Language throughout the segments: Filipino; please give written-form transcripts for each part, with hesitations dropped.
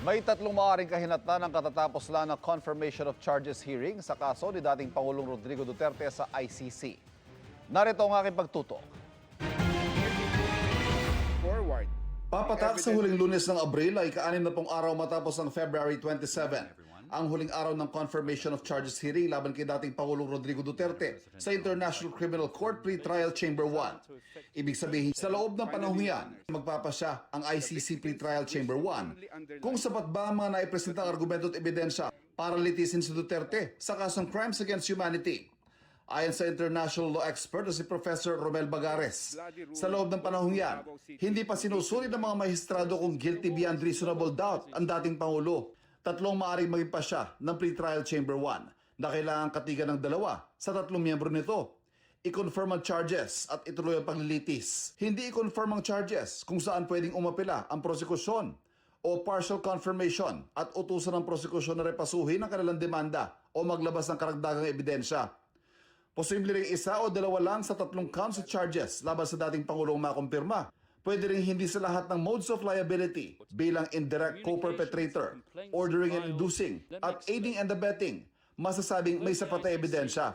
May tatlong maaaring kahinatnan ng katatapos lang na confirmation of charges hearing sa kaso ni dating Pangulong Rodrigo Duterte sa ICC. Narito ang aking pagtutok. Forward. Papatak sa huling Lunes ng Abril ay ka-anim na pong araw matapos ang February 27. Ang huling araw ng confirmation of charges hearing laban kay dating Pangulong Rodrigo Duterte sa International Criminal Court Pre-Trial Chamber 1. Ibig sabihin, sa loob ng panahon yan, magpapasya ang ICC Pre-Trial Chamber 1 kung sapat ba ang mga naipresentang argumento at ebidensya para litisin si Duterte sa kasong Crimes Against Humanity. Ayon sa international law expert na si Professor Romel Bagares, sa loob ng panahong yan, hindi pa sinusulit ng mga mahistrado kung guilty beyond reasonable doubt ang dating Pangulo. Tatlong maaaring maging pasya ng pre-trial chamber 1 na kailangang katigan ng dalawa sa tatlong miyembro nito. I-confirm ang charges at ituloy ang paglilitis. Hindi i-confirm ang charges kung saan pwedeng umapela ang prosekusyon o partial confirmation at utusan ng prosekusyon na repasuhin ang kanilang demanda o maglabas ng karagdagang ebidensya. Posible rin isa o dalawa lang sa tatlong counts of charges laban sa dating Pangulong makumpirma. Pwede rin hindi sa lahat ng modes of liability bilang indirect co-perpetrator, ordering and inducing, at aiding and abetting, masasabing may sapat na ebidensya.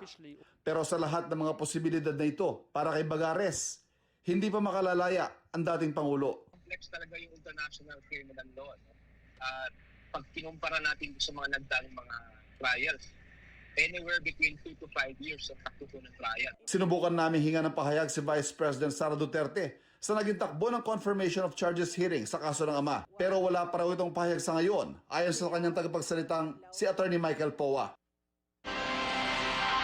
Pero sa lahat ng mga posibilidad na ito, para kay Bagares, hindi pa makalalaya ang dating Pangulo. Complex talaga yung international criminal law. No? At pag kinumpara natin sa mga nagdaang mga trials, anywhere between 2 to 5 years ang takbo ng trial. Sinubukan namin hinga ng pahayag si Vice President Sara Duterte sa naging takbo ng confirmation of charges hearing sa kaso ng ama. Pero wala pa raw itong pahayag sa ngayon, ayon sa kanyang tagapagsalitang si Attorney Michael Poa.